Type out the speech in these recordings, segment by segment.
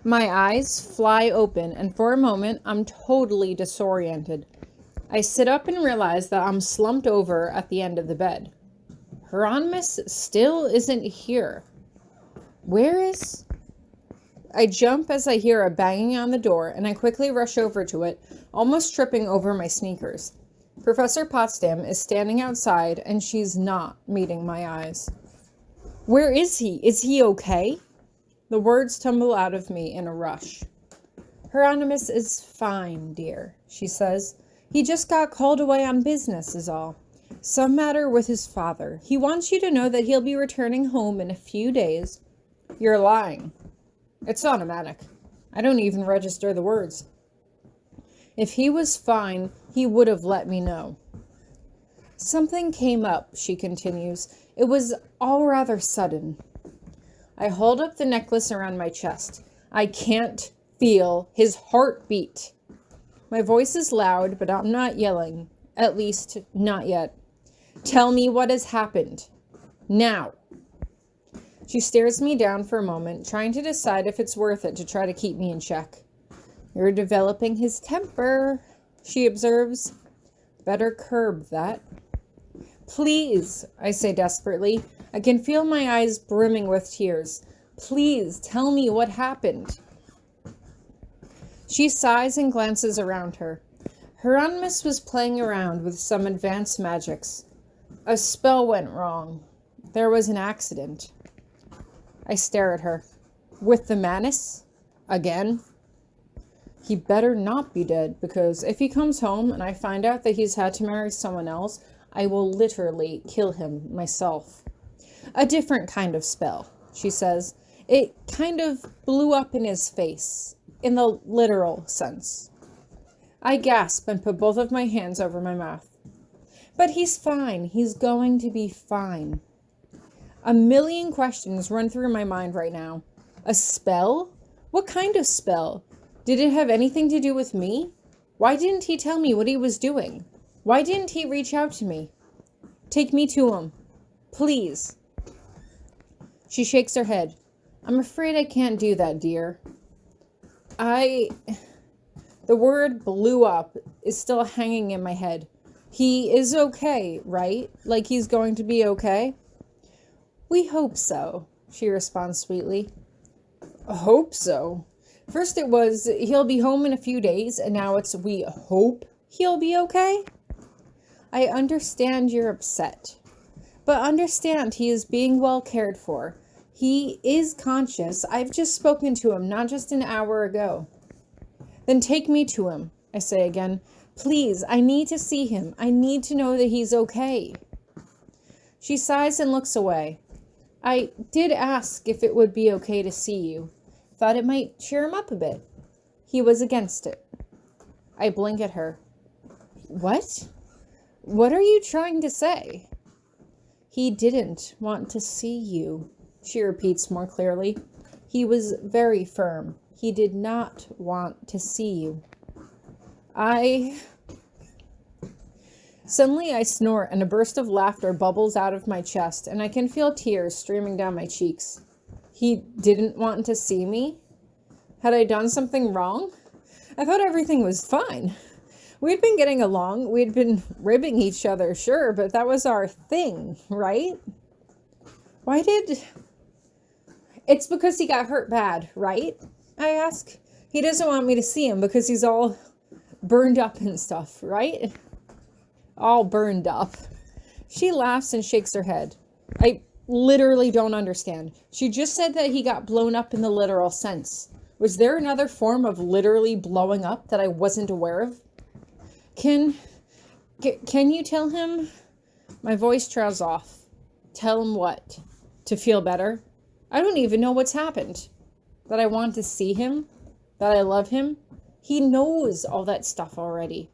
My eyes fly open, and for a moment, I'm totally disoriented. I sit up and realize that I'm slumped over at the end of the bed. Hieronymous still isn't here. Where is... I jump as I hear a banging on the door, and I quickly rush over to it, almost tripping over my sneakers. Professor Potsdam is standing outside, and she's not meeting my eyes. Where is he? Is he okay? The words tumble out of me in a rush. Hieronymous is fine, dear, she says. He just got called away on business is all. Some matter with his father. He wants you to know that he'll be returning home in a few days. You're lying. It's automatic. I don't even register the words. If he was fine, he would have let me know. Something came up, she continues. It was all rather sudden. I hold up the necklace around my chest. I can't feel his heartbeat. My voice is loud, but I'm not yelling. At least, not yet. Tell me what has happened. Now. She stares me down for a moment, trying to decide if it's worth it to try to keep me in check. You're developing his temper, she observes. Better curb that. Please, I say desperately. I can feel my eyes brimming with tears. Please, tell me what happened. She sighs and glances around her. Hieronymous was playing around with some advanced magics. A spell went wrong. There was an accident. I stare at her. With the Manus? Again? He better not be dead, because if he comes home and I find out that he's had to marry someone else, I will literally kill him myself. A different kind of spell, she says. It kind of blew up in his face, in the literal sense. I gasp and put both of my hands over my mouth. But he's fine. He's going to be fine. A million questions run through my mind right now. A spell? What kind of spell? Did it have anything to do with me? Why didn't he tell me what he was doing? Why didn't he reach out to me? Take me to him. Please. She shakes her head. I'm afraid I can't do that, dear. The word blew up is still hanging in my head. He is okay, right? Like he's going to be okay? We hope so, she responds sweetly. Hope so? First it was, he'll be home in a few days, and now it's, we hope he'll be okay? I understand you're upset, but understand he is being well cared for. He is conscious. I've just spoken to him not just an hour ago. Then take me to him, I say again. Please, I need to see him. I need to know that he's okay. She sighs and looks away. I did ask if it would be okay to see you. Thought it might cheer him up a bit. He was against it. I blink at her. What? What are you trying to say? He didn't want to see you, she repeats more clearly. He was very firm. He did not want to see you. Suddenly I snort and a burst of laughter bubbles out of my chest, and I can feel tears streaming down my cheeks. He didn't want to see me? Had I done something wrong? I thought everything was fine. We'd been getting along. We'd been ribbing each other, sure, but that was our thing, right? It's because he got hurt bad, right? I ask. He doesn't want me to see him because he's all burned up and stuff, right? All burned up. She laughs and shakes her head. I literally don't understand. She just said that he got blown up in the literal sense. Was there another form of literally blowing up that I wasn't aware of? Can you tell him? My voice trails off. Tell him what? To feel better? I don't even know what's happened. That I want to see him? That I love him? He knows all that stuff already.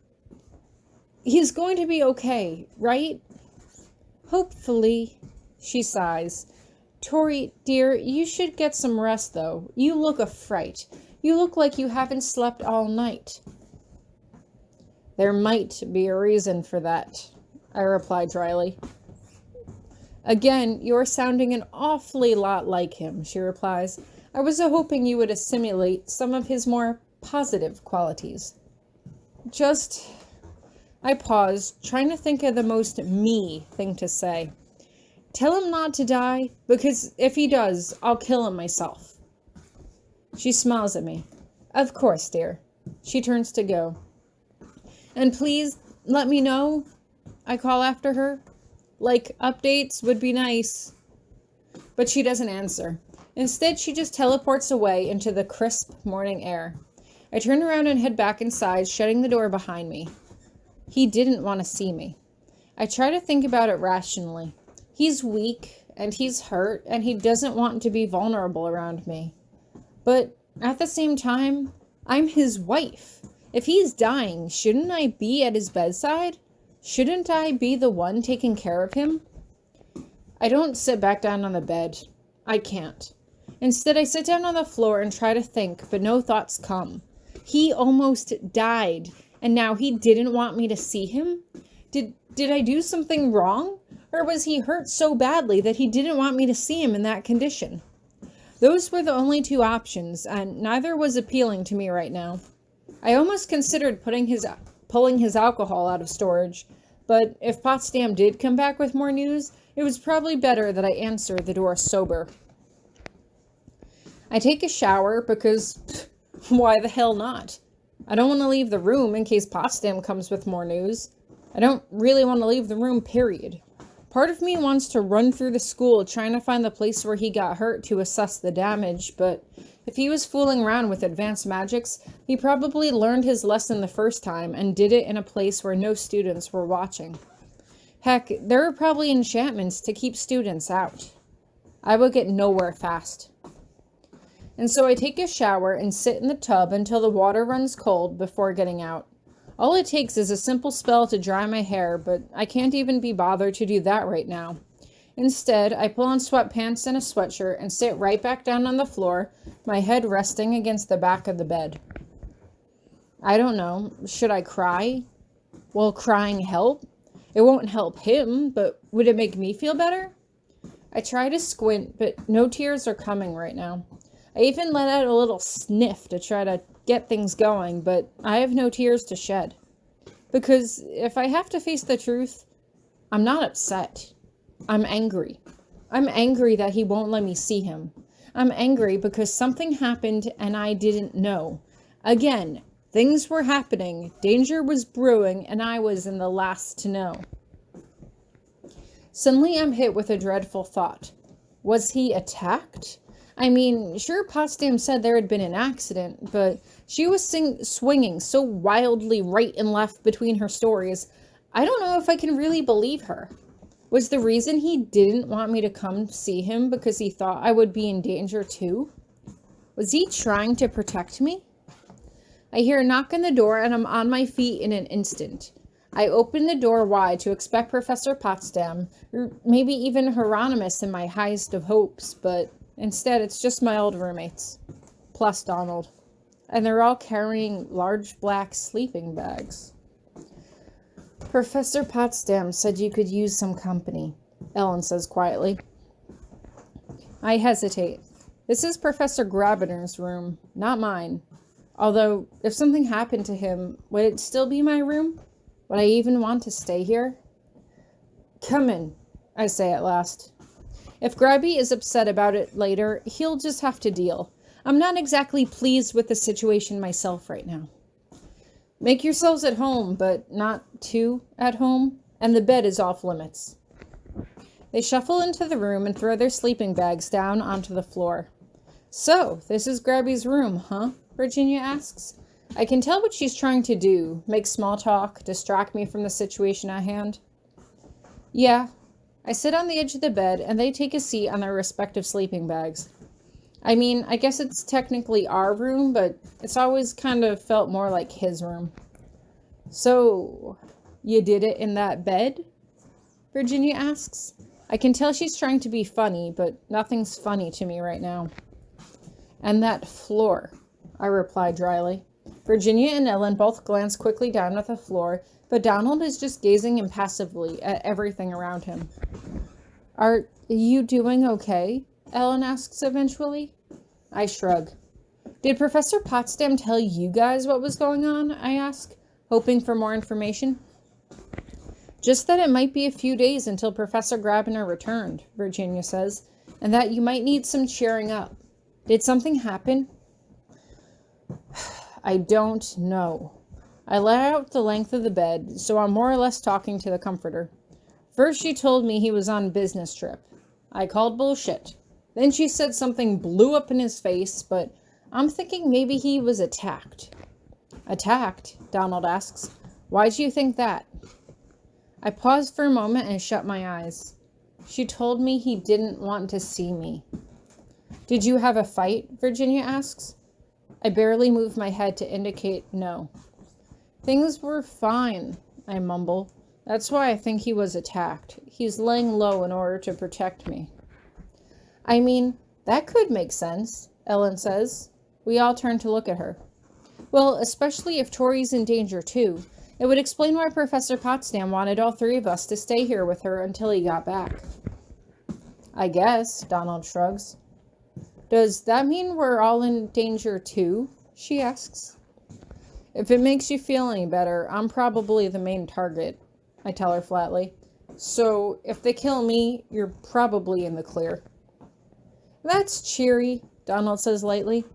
He's going to be okay, right? Hopefully, she sighs. Tori, dear, you should get some rest, though. You look a fright. You look like you haven't slept all night. There might be a reason for that, I reply dryly. Again, you're sounding an awfully lot like him, she replies. I was hoping you would assimilate some of his more positive qualities. I paused, trying to think of the most me thing to say. Tell him not to die, because if he does, I'll kill him myself. She smiles at me. Of course, dear. She turns to go. And please, let me know, I call after her. Like, updates would be nice. But she doesn't answer. Instead, she just teleports away into the crisp morning air. I turn around and head back inside, shutting the door behind me. He didn't want to see me. I try to think about it rationally. He's weak, and he's hurt, and he doesn't want to be vulnerable around me. But at the same time, I'm his wife. If he's dying, shouldn't I be at his bedside? Shouldn't I be the one taking care of him? I don't sit back down on the bed. I can't. Instead, I sit down on the floor and try to think, but no thoughts come. He almost died, and now he didn't want me to see him? Did I do something wrong? Or was he hurt so badly that he didn't want me to see him in that condition? Those were the only two options, and neither was appealing to me right now. I almost considered pulling his alcohol out of storage, but if Potsdam did come back with more news, it was probably better that I answer the door sober. I take a shower because, why the hell not? I don't want to leave the room in case Potsdam comes with more news. I don't really want to leave the room, period. Part of me wants to run through the school trying to find the place where he got hurt to assess the damage, but if he was fooling around with advanced magics, he probably learned his lesson the first time and did it in a place where no students were watching. Heck, there are probably enchantments to keep students out. I would get nowhere fast. And so I take a shower and sit in the tub until the water runs cold before getting out. All it takes is a simple spell to dry my hair, but I can't even be bothered to do that right now. Instead, I pull on sweatpants and a sweatshirt and sit right back down on the floor, my head resting against the back of the bed. I don't know. Should I cry? Will crying help? It won't help him, but would it make me feel better? I try to squint, but no tears are coming right now. I even let out a little sniff to try to get things going, but I have no tears to shed. Because if I have to face the truth, I'm not upset. I'm angry. I'm angry that he won't let me see him. I'm angry because something happened and I didn't know. Again, things were happening, danger was brewing, and I was in the last to know. Suddenly I'm hit with a dreadful thought. Was he attacked? I mean, sure, Potsdam said there had been an accident, but she was swinging so wildly right and left between her stories. I don't know if I can really believe her. Was the reason he didn't want me to come see him because he thought I would be in danger too? Was he trying to protect me? I hear a knock on the door and I'm on my feet in an instant. I open the door wide to expect Professor Potsdam, or maybe even Hieronymous in my highest of hopes, but instead it's just my old roommates, plus Donald, and they're all carrying large black sleeping bags. Professor Potsdam said you could use some company, Ellen says quietly. I hesitate. This is Professor Grabiner's room, not mine. Although, if something happened to him, would it still be my room? Would I even want to stay here? Come in, I say at last. If Grabby is upset about it later, he'll just have to deal. I'm not exactly pleased with the situation myself right now. Make yourselves at home, but not too at home, and the bed is off limits. They shuffle into the room and throw their sleeping bags down onto the floor. So, this is Grabby's room, huh? Virginia asks. I can tell what she's trying to do, make small talk, distract me from the situation at hand. Yeah. I sit on the edge of the bed, and they take a seat on their respective sleeping bags. I mean, I guess it's technically our room, but it's always kind of felt more like his room. So, you did it in that bed? Virginia asks. I can tell she's trying to be funny, but nothing's funny to me right now. And that floor, I reply dryly. Virginia and Ellen both glance quickly down at the floor, but Donald is just gazing impassively at everything around him. Are you doing okay? Ellen asks eventually. I shrug. Did Professor Potsdam tell you guys what was going on? I ask, hoping for more information. Just that it might be a few days until Professor Grabiner returned, Virginia says, and that you might need some cheering up. Did something happen? I don't know. I let out the length of the bed, so I'm more or less talking to the comforter. First she told me he was on a business trip. I called bullshit. Then she said something blew up in his face, but I'm thinking maybe he was attacked. Attacked? Donald asks. Why do you think that? I paused for a moment and shut my eyes. She told me he didn't want to see me. Did you have a fight? Virginia asks. I barely move my head to indicate no. Things were fine, I mumble. That's why I think he was attacked. He's laying low in order to protect me. I mean, that could make sense, Ellen says. We all turn to look at her. Well, especially if Tori's in danger too. It would explain why Professor Potsdam wanted all three of us to stay here with her until he got back. I guess, Donald shrugs. Does that mean we're all in danger too? She asks. If it makes you feel any better, I'm probably the main target, I tell her flatly. So if they kill me, you're probably in the clear. That's cheery, Donald says lightly.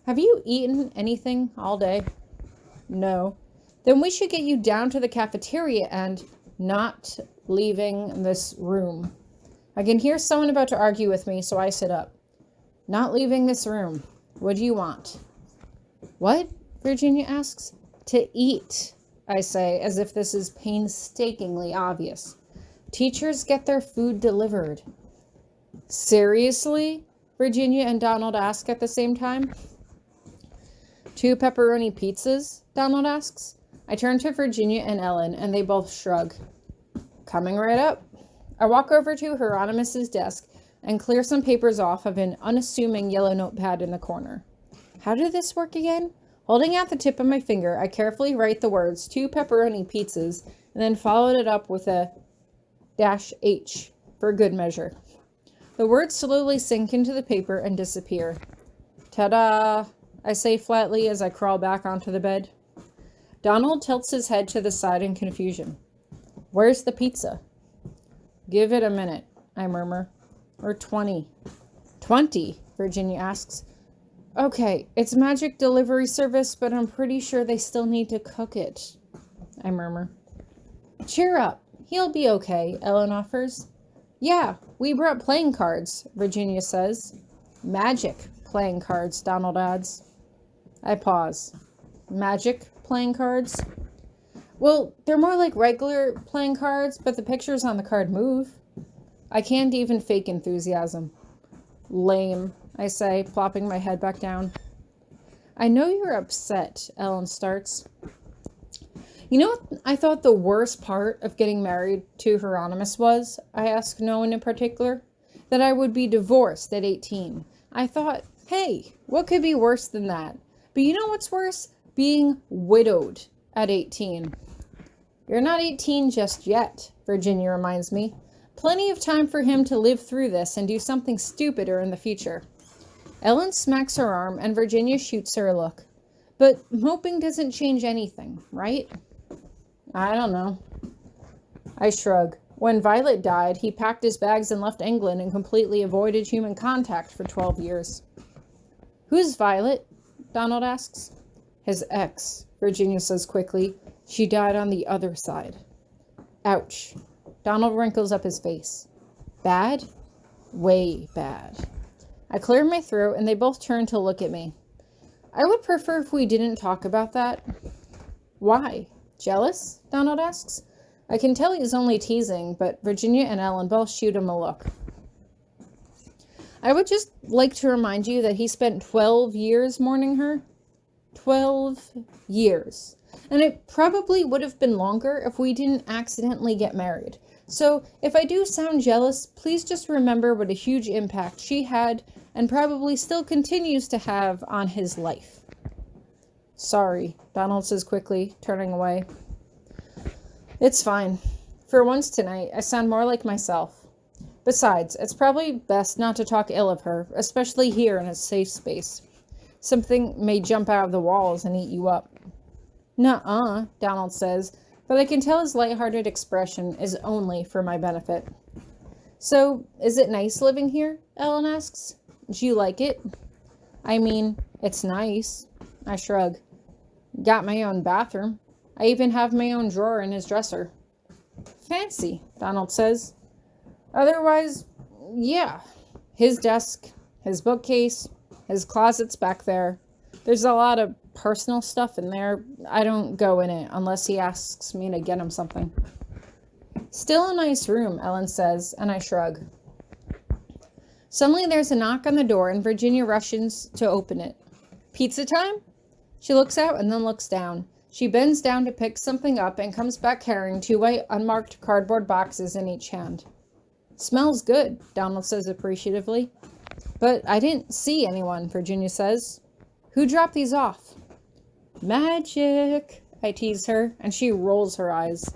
Have you eaten anything all day? No. Then we should get you down to the cafeteria and not leaving this room. I can hear someone about to argue with me, so I sit up. Not leaving this room. What do you want? What? Virginia asks. To eat, I say, as if this is painstakingly obvious. Teachers get their food delivered. Seriously? Virginia and Donald ask at the same time. 2 pepperoni pizzas? Donald asks. I turn to Virginia and Ellen, and they both shrug. Coming right up. I walk over to Hieronymous's desk and clear some papers off of an unassuming yellow notepad in the corner. How did this work again? Holding out the tip of my finger, I carefully write the words 2 pepperoni pizzas and then followed it up with a -H for good measure. The words slowly sink into the paper and disappear. Ta-da! I say flatly as I crawl back onto the bed. Donald tilts his head to the side in confusion. Where's the pizza? Give it a minute, I murmur. Or 20. 20? Virginia asks. Okay, it's magic delivery service, but I'm pretty sure they still need to cook it, I murmur. Cheer up. He'll be okay, Ellen offers. Yeah, we brought playing cards, Virginia says. Magic playing cards, Donald adds. I pause. Magic playing cards? Well, they're more like regular playing cards, but the pictures on the card move. I can't even fake enthusiasm. Lame, I say, plopping my head back down. I know you're upset, Ellen starts. You know what I thought the worst part of getting married to Hieronymus was? I ask no one in particular. That I would be divorced at 18. I thought, hey, what could be worse than that? But you know what's worse? Being widowed at 18. You're not 18 just yet, Virginia reminds me. Plenty of time for him to live through this and do something stupider in the future. Ellen smacks her arm and Virginia shoots her a look. But moping doesn't change anything, right? I don't know. I shrug. When Violet died, he packed his bags and left England and completely avoided human contact for 12 years. Who's Violet? Donald asks. His ex, Virginia says quickly. She died on the other side. Ouch. Donald wrinkles up his face. Bad? Way bad. I clear my throat and they both turn to look at me. I would prefer if we didn't talk about that. Why? Jealous? Donald asks. I can tell he's only teasing, but Virginia and Ellen both shoot him a look. I would just like to remind you that he spent 12 years mourning her. 12 years. And it probably would have been longer if we didn't accidentally get married. So if I do sound jealous, please just remember what a huge impact she had and probably still continues to have on his life. Sorry, Donald says quickly, turning away. It's fine. For once tonight, I sound more like myself. Besides, it's probably best not to talk ill of her, especially here in a safe space. Something may jump out of the walls and eat you up. Nuh-uh, Donald says, but I can tell his lighthearted expression is only for my benefit. So, is it nice living here? Ellen asks. Do you like it? I mean, it's nice. I shrug. Got my own bathroom. I even have my own drawer in his dresser. Fancy, Donald says. Otherwise, yeah. His desk, his bookcase, his closet's back there. There's a lot of personal stuff in there. I don't go in it unless he asks me to get him something. Still a nice room, Ellen says, and I shrug. Suddenly there's a knock on the door and Virginia rushes to open it. Pizza time? She looks out and then looks down. She bends down to pick something up and comes back carrying 2 white unmarked cardboard boxes in each hand. Smells good, Donald says appreciatively. But I didn't see anyone, Virginia says. Who dropped these off? Magic, I tease her, and she rolls her eyes.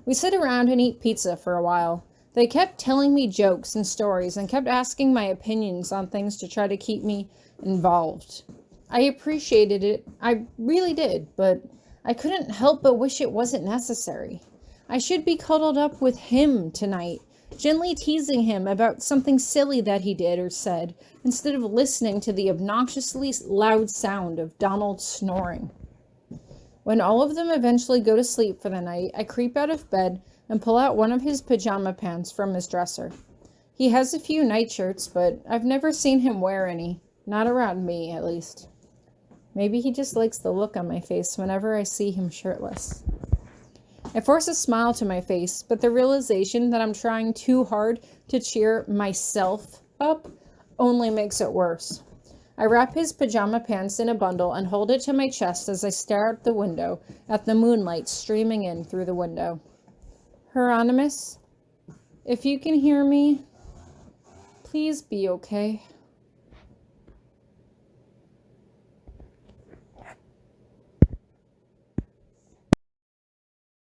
We sit around and eat pizza for a while. They kept telling me jokes and stories and kept asking my opinions on things to try to keep me involved. I appreciated it, I really did, but I couldn't help but wish it wasn't necessary. I should be cuddled up with him tonight, gently teasing him about something silly that he did or said, instead of listening to the obnoxiously loud sound of Donald snoring. When all of them eventually go to sleep for the night, I creep out of bed and pull out one of his pajama pants from his dresser. He has a few nightshirts, but I've never seen him wear any. Not around me, at least. Maybe he just likes the look on my face whenever I see him shirtless. I force a smile to my face, but the realization that I'm trying too hard to cheer myself up only makes it worse. I wrap his pajama pants in a bundle and hold it to my chest as I stare out the window at the moonlight streaming in through the window. Hieronymous, if you can hear me, please be okay.